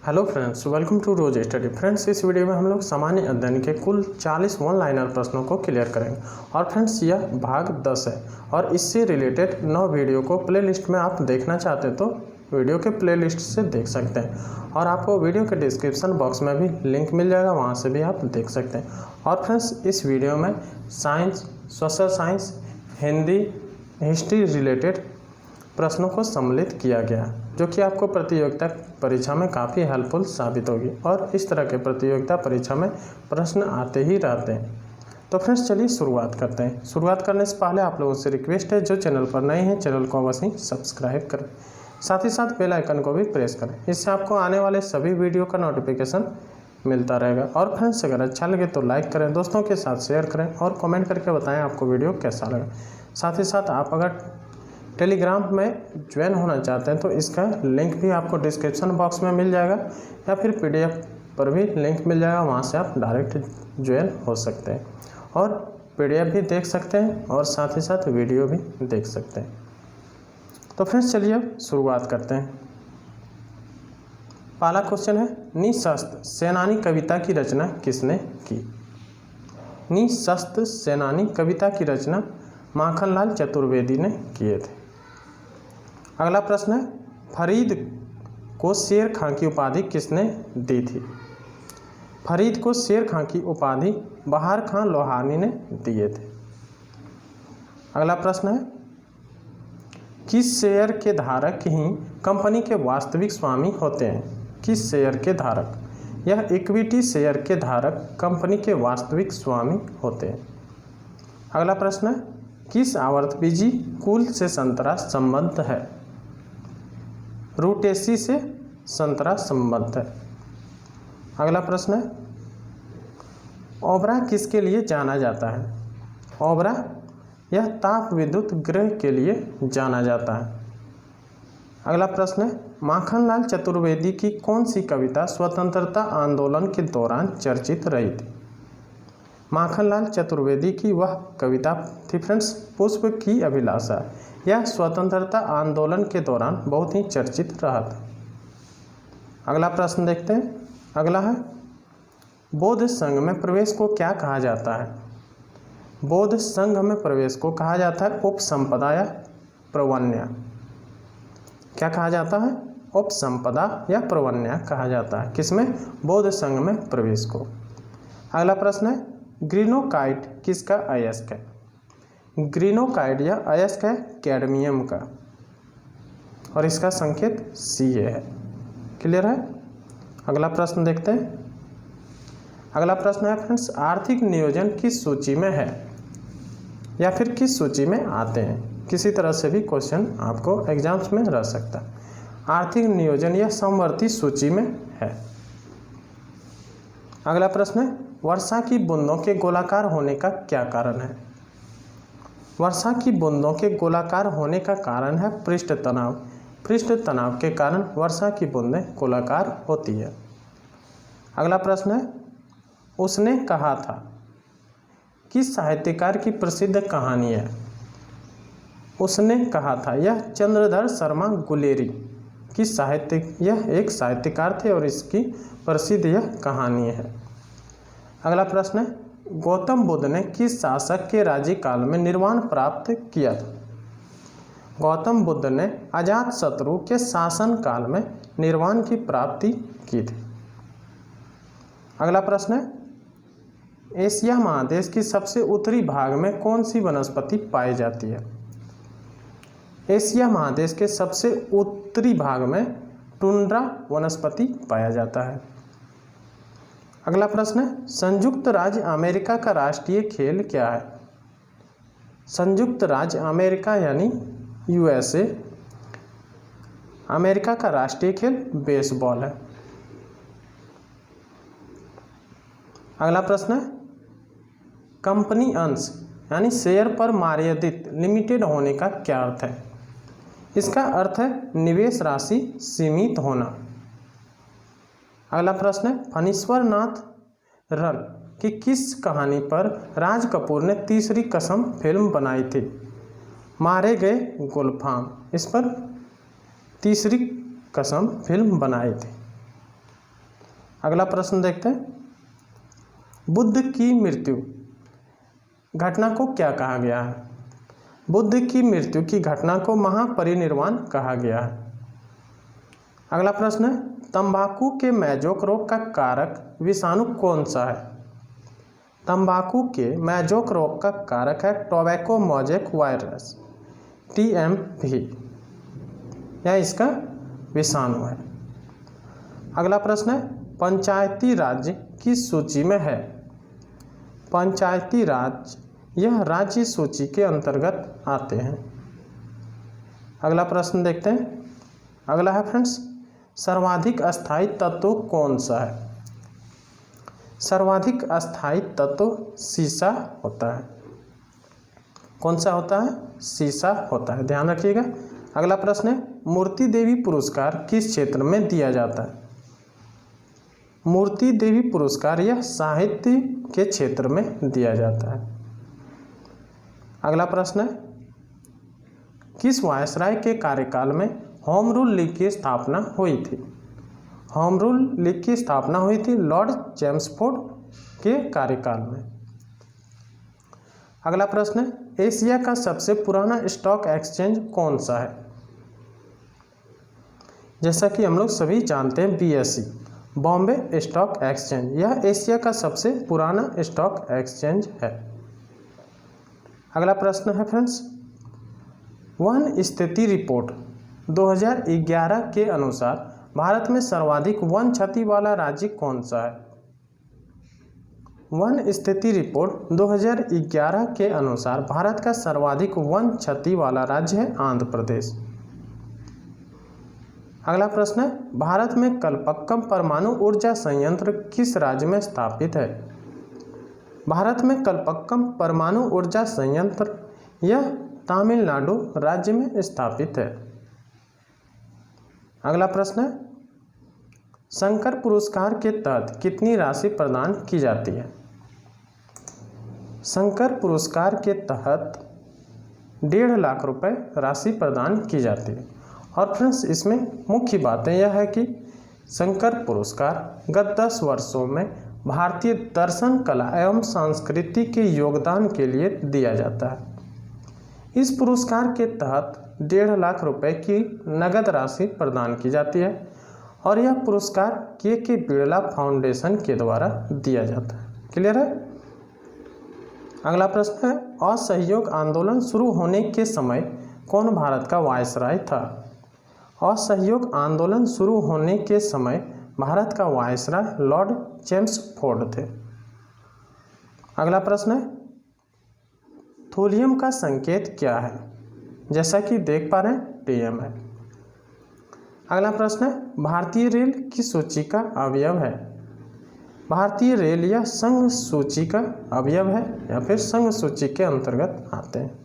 Hello friends, welcome to रोज study. Friends, इस video में हम लोग सामान्य अध्ययन के कुल 40 वन लाइनर प्रश्नों को क्लियर करेंगे। और फ्रेंड्स, यह भाग 10 है और इससे रिलेटेड 9 वीडियो को प्लेलिस्ट में आप देखना चाहते हैं तो वीडियो के प्लेलिस्ट से देख सकते हैं। और आपको वीडियो के डिस्क्रिप्शन बॉक्स में भी लिंक मिल जाएगा, वहाँ से भी आप देख सकते हैं। और फ्रेंड्स, इस वीडियो में science, social science, Hindi, history related प्रश्नों को सम्मिलित किया गया, जो कि आपको प्रतियोगिता परीक्षा में काफ़ी हेल्पफुल साबित होगी। और इस तरह के प्रतियोगिता परीक्षा में प्रश्न आते ही रहते हैं। तो फ्रेंड्स, चलिए शुरुआत करते हैं। शुरुआत करने से पहले आप लोगों से रिक्वेस्ट है, जो चैनल पर नए हैं चैनल को अवश्य सब्सक्राइब करें, साथ ही साथ बेल आइकन को भी प्रेस करें। इससे आपको आने वाले सभी वीडियो का नोटिफिकेशन मिलता रहेगा। और फ्रेंड्स, अगर अच्छा लगे तो लाइक करें, दोस्तों के साथ शेयर करें और कमेंट करके बताएं आपको वीडियो कैसा लगा। साथ ही साथ आप अगर टेलीग्राम में ज्वाइन होना चाहते हैं तो इसका लिंक भी आपको डिस्क्रिप्शन बॉक्स में मिल जाएगा, या फिर पीडीएफ पर भी लिंक मिल जाएगा, वहां से आप डायरेक्ट ज्वाइन हो सकते हैं और पीडीएफ भी देख सकते हैं और साथ ही साथ वीडियो भी देख सकते हैं। तो फ्रेंड्स, चलिए अब शुरुआत करते हैं। पहला क्वेश्चन है, निःशस्त्र सेनानी कविता की रचना किसने की? निःशस्त्र सेनानी कविता की रचना माखनलाल चतुर्वेदी ने किए थे। अगला प्रश्न है, फरीद को शेर खां की उपाधि किसने दी थी? फरीद को शेर खां की उपाधि बहार खां लोहानी ने दिए थे। अगला प्रश्न है, किस शेयर के धारक ही कंपनी के वास्तविक स्वामी होते हैं? किस शेयर के धारक? यह इक्विटी शेयर के धारक कंपनी के वास्तविक स्वामी होते हैं। अगला प्रश्न है, किस आवर्तबीजी कुल से संतरा संबद्ध है? रूटेसी से संतरा संबद्ध है। अगला प्रश्न है, ओबरा किसके लिए जाना जाता है? ओबरा यह ताप विद्युत गृह के लिए जाना जाता है। अगला प्रश्न है, माखनलाल चतुर्वेदी की कौन सी कविता स्वतंत्रता आंदोलन के दौरान चर्चित रही थी? माखनलाल चतुर्वेदी की वह कविता थी फ्रेंड्स, पुष्प की अभिलाषा। यह स्वतंत्रता आंदोलन के दौरान बहुत ही चर्चित रहा था। अगला प्रश्न देखते हैं। अगला है, बौद्ध संघ में प्रवेश को क्या कहा जाता है? बौद्ध संघ में प्रवेश को कहा जाता है उपसंपदा या प्रवन्या। क्या कहा जाता है? उपसंपदा या प्रवन्या कहा जाता है। किसमें? बौद्ध संघ में प्रवेश को। अगला प्रश्न है, ग्रीनोकाइट किसका अयस्क है? ग्रीनोकाइट यह अयस्क है कैडमियम का और इसका संकेत Ca है। क्लियर है? अगला प्रश्न देखते हैं। अगला प्रश्न है फ्रेंड्स, आर्थिक नियोजन किस सूची में है या फिर किस सूची में आते हैं? किसी तरह से भी क्वेश्चन आपको एग्जाम्स में रह सकता है। आर्थिक नियोजन यह समवर्ती सूची में है। अगला प्रश्न है, वर्षा की बूंदों के गोलाकार होने का क्या कारण है? वर्षा की बूंदों के गोलाकार होने का कारण है पृष्ठ तनाव। पृष्ठ तनाव के कारण वर्षा की बूंदें गोलाकार होती है। अगला प्रश्न है, उसने कहा था किस साहित्यकार की प्रसिद्ध कहानी है? उसने कहा था यह चंद्रधर शर्मा गुलेरी की यह एक साहित्यकार थे और इसकी प्रसिद्ध यह कहानी है। अगला प्रश्न है, गौतम बुद्ध ने किस शासक के राज्यकाल में निर्वाण प्राप्त किया था? गौतम बुद्ध ने अजातशत्रु के शासन काल में निर्वाण की प्राप्ति की थी। अगला प्रश्न है, एशिया महादेश की सबसे उत्तरी भाग में कौन सी वनस्पति पाई जाती है? एशिया महादेश के सबसे उत्तरी भाग में टुंड्रा वनस्पति पाया जाता है। अगला प्रश्न है, संयुक्त राज्य अमेरिका का राष्ट्रीय खेल क्या है? संयुक्त राज्य अमेरिका यानी USA, अमेरिका का राष्ट्रीय खेल बेसबॉल है। अगला प्रश्न है, कंपनी अंश यानी शेयर पर मर्यादित लिमिटेड होने का क्या अर्थ है? इसका अर्थ है निवेश राशि सीमित होना। अगला प्रश्न है, फणीश्वर नाथ रन की किस कहानी पर राज कपूर ने तीसरी कसम फिल्म बनाई थी? मारे गए गुलफाम, इस पर तीसरी कसम फिल्म बनाई थी। अगला प्रश्न देखते हैं, बुद्ध की मृत्यु घटना को क्या कहा गया है? बुद्ध की मृत्यु की घटना को महापरिनिर्वाण कहा गया है। अगला प्रश्न है, तंबाकू के मेजोक रोग का कारक विषाणु कौन सा है? तंबाकू के मेजोक रोग का कारक है टोबैको मोज़ेक वायरस, TMV, यह इसका विषाणु है। अगला प्रश्न है, पंचायती राज्य किस सूची में है? पंचायती राज यह राज्य सूची के अंतर्गत आते हैं। अगला प्रश्न देखते हैं, अगला है फ्रेंड्स, सर्वाधिक अस्थायी तत्व कौन सा है? सर्वाधिक अस्थायी तत्व सीसा होता है। कौन सा होता है? सीसा होता है, ध्यान रखिएगा। अगला प्रश्न है, मूर्ति देवी पुरस्कार किस क्षेत्र में दिया जाता है? मूर्ति देवी पुरस्कार यह साहित्य के क्षेत्र में दिया जाता है। अगला प्रश्न है, किस वायसराय के कार्यकाल में होम रूल लीग की स्थापना हुई थी? होम रूल लीग की स्थापना हुई थी लॉर्ड चेम्सफोर्ड के कार्यकाल में। अगला प्रश्न है, एशिया का सबसे पुराना स्टॉक एक्सचेंज कौन सा है? जैसा कि हम लोग सभी जानते हैं, BSE, बॉम्बे स्टॉक एक्सचेंज, यह एशिया का सबसे पुराना स्टॉक एक्सचेंज है। अगला प्रश्न है फ्रेंड्स, वन स्थिति रिपोर्ट 2011 के अनुसार भारत में सर्वाधिक वन क्षति वाला राज्य कौन सा है? वन स्थिति रिपोर्ट 2011 के अनुसार भारत का सर्वाधिक वन क्षति वाला राज्य है आंध्र प्रदेश। अगला प्रश्न है, भारत में कलपक्कम परमाणु ऊर्जा संयंत्र किस राज्य में स्थापित है? भारत में कलपक्कम परमाणु ऊर्जा संयंत्र यह तमिलनाडु राज्य में स्थापित है। अगला प्रश्न है, शंकर पुरस्कार के तहत कितनी राशि प्रदान की जाती है? शंकर पुरस्कार के तहत 1.5 लाख रुपए राशि प्रदान की जाती है। और फ्रेंड्स, इसमें मुख्य बातें यह है कि शंकर पुरस्कार गत 10 वर्षों में भारतीय दर्शन, कला एवं संस्कृति के योगदान के लिए दिया जाता है। इस पुरस्कार के तहत 1.5 लाख रुपए की नगद राशि प्रदान की जाती है और यह पुरस्कार के बिरला फाउंडेशन के द्वारा दिया जाता है। क्लियर है? अगला प्रश्न है, असहयोग आंदोलन शुरू होने के समय कौन भारत का वायसराय था? असहयोग आंदोलन शुरू होने के समय भारत का वायसराय लॉर्ड चेम्सफोर्ड थे। अगला प्रश्न है, थोलियम का संकेत क्या है? जैसा कि देख पा रहे हैं, TM है। अगला प्रश्न है, भारतीय रेल किस सूची का अवयव है? भारतीय रेल यह संघ सूची का अवयव है या फिर संघ सूची के अंतर्गत आते हैं।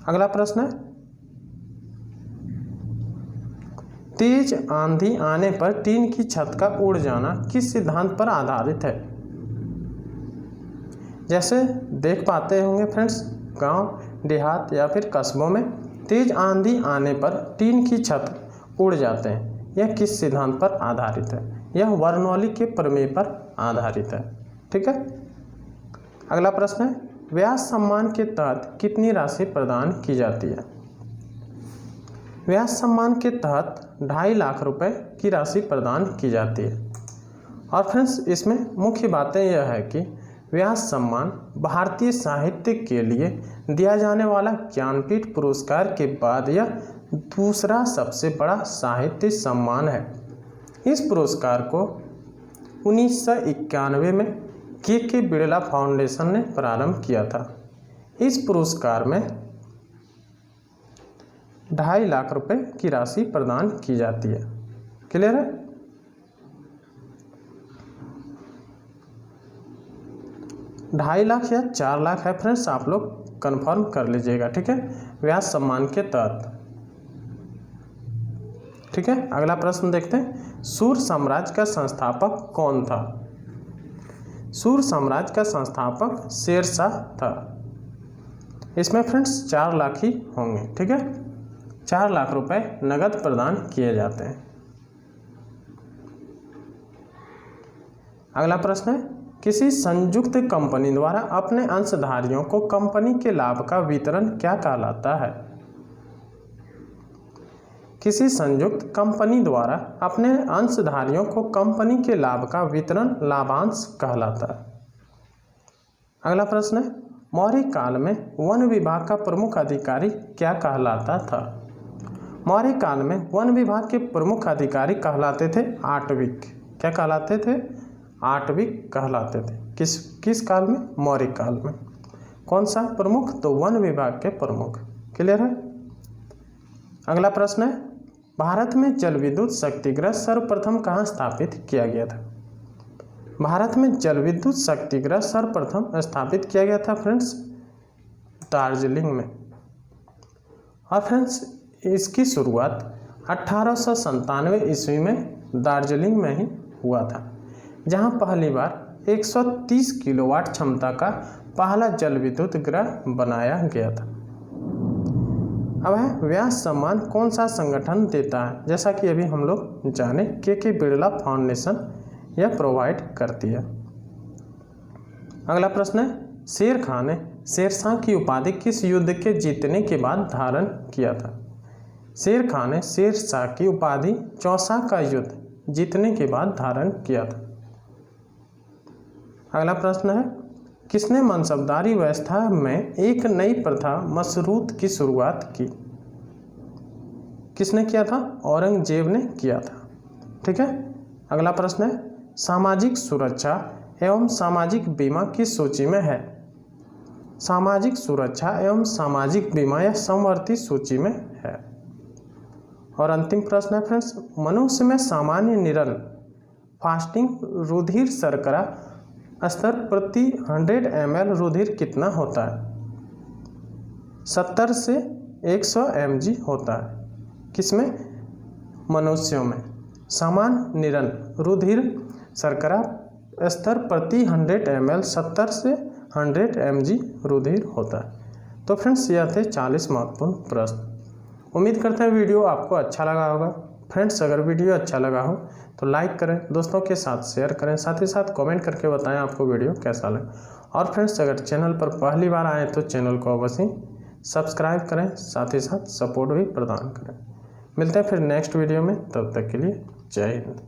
अगला प्रश्न है, तेज आंधी आने पर टीन की छत का उड़ जाना किस सिद्धांत पर आधारित है? जैसे देख पाते होंगे फ्रेंड्स, गांव, देहात या फिर कस्बों में तेज आंधी आने पर टीन की छत उड़ जाते हैं। यह किस सिद्धांत पर आधारित है? यह बर्नौली के प्रमेय पर आधारित है। ठीक है। अगला प्रश्न है, व्यास सम्मान के तहत कितनी राशि प्रदान की जाती है? व्यास सम्मान के तहत 2.5 लाख रुपए की राशि प्रदान की जाती है। और फ्रेंड्स, इसमें मुख्य बातें यह है कि व्यास सम्मान भारतीय साहित्य के लिए दिया जाने वाला ज्ञानपीठ पुरस्कार के बाद यह दूसरा सबसे बड़ा साहित्य सम्मान है। इस पुरस्कार को 1991 में के बिरला फाउंडेशन ने प्रारंभ किया था। इस पुरस्कार में 2.5 लाख रुपए की राशि प्रदान की जाती है। क्लियर है? ढाई लाख या 4 लाख है फ्रेंड्स, आप लोग कंफर्म कर लीजिएगा। ठीक है, व्यास सम्मान के तहत। ठीक है, अगला प्रश्न देखते हैं, सूर साम्राज्य का संस्थापक कौन था? सूर साम्राज्य का संस्थापक शेरशाह था। इसमें फ्रेंड्स 4 लाख ही होंगे। ठीक है, 4 लाख रुपए नगद प्रदान किए जाते हैं। अगला प्रश्न है, किसी संयुक्त कंपनी द्वारा अपने अंशधारियों को कंपनी के लाभ का वितरण क्या कहलाता है? किसी संयुक्त कंपनी द्वारा अपने अंशधारियों को कंपनी के लाभ का वितरण लाभांश कहलाता है। अगला प्रश्न है, मौर्य काल में वन विभाग का प्रमुख अधिकारी क्या कहलाता था? मौर्य काल में वन विभाग के प्रमुख अधिकारी कहलाते थे आटविक। क्या कहलाते थे? आटविक कहलाते थे। किस काल में? मौर्य काल में। कौन सा प्रमुख? तो वन विभाग के प्रमुख। क्लियर है। अगला प्रश्न है, भारत में जल विद्युत शक्तिगृह सर्वप्रथम कहाँ स्थापित किया गया था? भारत में जल विद्युत शक्तिगृह सर्वप्रथम स्थापित किया गया था फ्रेंड्स दार्जिलिंग में। और फ्रेंड्स इसकी शुरुआत 1897 ईस्वी में दार्जिलिंग में ही हुआ था, जहां पहली बार 130 किलोवाट क्षमता का पहला जल विद्युत गृह बनाया गया था। अब है, व्यास सम्मान कौन सा संगठन देता है? जैसा कि अभी हम लोग जाने के बिरला फाउंडेशन यह प्रोवाइड करती है। अगला प्रश्न है, शेर खान ने शेरशाह की उपाधि किस युद्ध के जीतने के बाद धारण किया था? शेर खान ने शेरशाह की उपाधि चौसा का युद्ध जीतने के बाद धारण किया था। अगला प्रश्न है, किसने मनसबदारी व्यवस्था में एक नई प्रथा मशरूत की शुरुआत की? किसने किया था? औरंगजेब ने किया था। ठीक है। अगला प्रश्न है, सामाजिक सुरक्षा एवं सामाजिक बीमा किस सूची में है? सामाजिक सुरक्षा एवं सामाजिक बीमा यह समवर्ती सूची में है। और अंतिम प्रश्न है फ्रेंड्स, मनुष्य में सामान्य निरल फास्टिंग रुधिर शर्करा स्तर प्रति 100 ml रुधिर कितना होता है? 70 से 100 mg होता है। किसमें? मनुष्यों में। सामान्य निरल रुधिर शर्करा स्तर प्रति 100 ml 70 से 100 mg रुधिर होता है। तो फ्रेंड्स यह थे 40 महत्वपूर्ण प्रश्न। उम्मीद करते हैं वीडियो आपको अच्छा लगा होगा। फ्रेंड्स अगर वीडियो अच्छा लगा हो तो लाइक करें, दोस्तों के साथ शेयर करें, साथ ही साथ कमेंट करके बताएं आपको वीडियो कैसा लगा। और फ्रेंड्स अगर चैनल पर पहली बार आए तो चैनल को अवश्य सब्सक्राइब करें, साथ ही साथ सपोर्ट भी प्रदान करें। मिलते हैं फिर नेक्स्ट वीडियो में, तब तक के लिए जय हिंद।